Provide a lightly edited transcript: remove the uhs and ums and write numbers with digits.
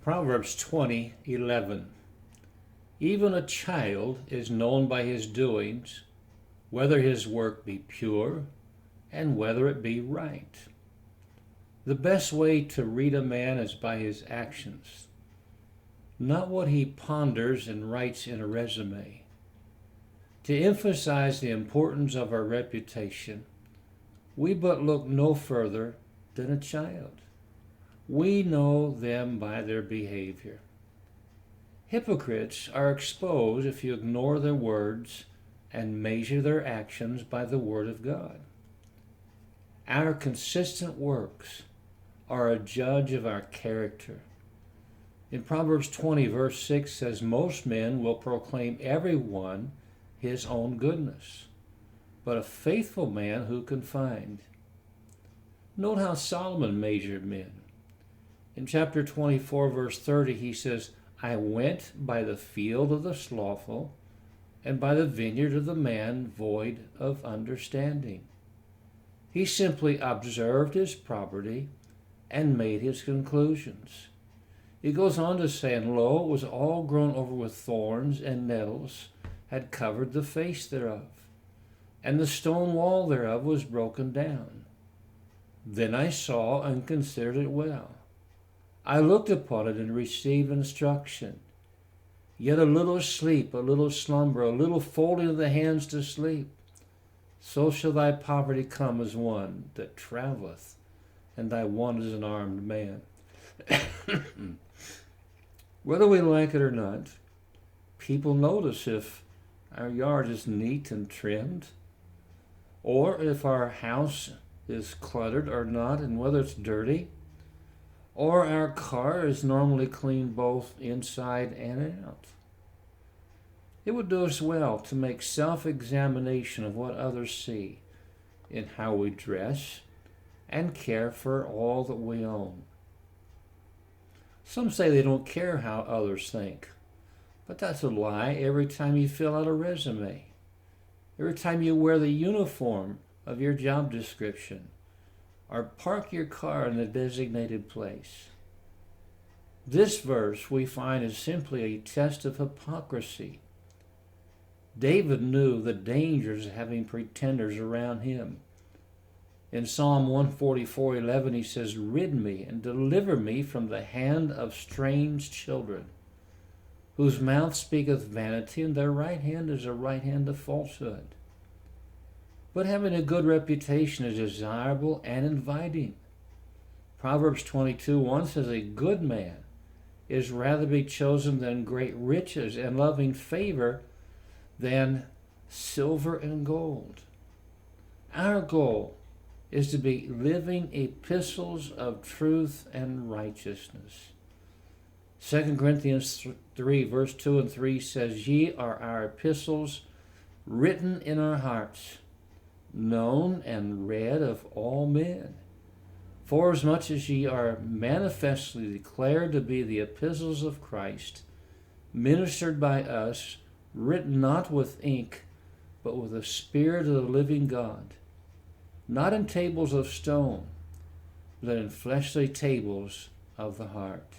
Proverbs 20:11. Even a child is known by his doings, whether his work be pure and whether it be right. The best way to read a man is by his actions, not what he ponders and writes in a resume. To emphasize the importance of our reputation, we but look no further than a child. We know them by their behavior. Hypocrites are exposed if you ignore their words and measure their actions by the Word of God. Our consistent works are a judge of our character. In Proverbs 20, verse 6 says, most men will proclaim everyone his own goodness, but a faithful man who can find? Note how Solomon measured men. In chapter 24, verse 30, he says, I went by the field of the slothful, and by the vineyard of the man void of understanding. He simply observed his property and made his conclusions. He goes on to say, and lo, it was all grown over with thorns, and nettles had covered the face thereof, and the stone wall thereof was broken down. Then I saw and considered it well. I looked upon it and received instruction. Yet a little sleep, a little slumber, a little folding of the hands to sleep. So shall thy poverty come as one that travelleth, and thy want as an armed man. Whether we like it or not, people notice if our yard is neat and trimmed, or if our house is cluttered or not, and whether it's dirty, or our car is normally clean both inside and out. It would do us well to make self-examination of what others see in how we dress and care for all that we own. Some say they don't care how others think, but that's a lie. Every time you fill out a resume, every time you wear the uniform of your job description, or park your car in the designated place. This verse we find is simply a test of hypocrisy. David knew the dangers of having pretenders around him. In Psalm 144:11 he says, rid me and deliver me from the hand of strange children, whose mouth speaketh vanity, and their right hand is a right hand of falsehood. But having a good reputation is desirable and inviting. Proverbs 22:1 says, a good man is rather be chosen than great riches, and loving favor than silver and gold. Our goal is to be living epistles of truth and righteousness. 2 Corinthians 3, verse 2 and 3 says, ye are our epistles written in our hearts, known and read of all men. Forasmuch as ye are manifestly declared to be the epistles of Christ, ministered by us, written not with ink, but with the Spirit of the living God, not in tables of stone, but in fleshly tables of the heart.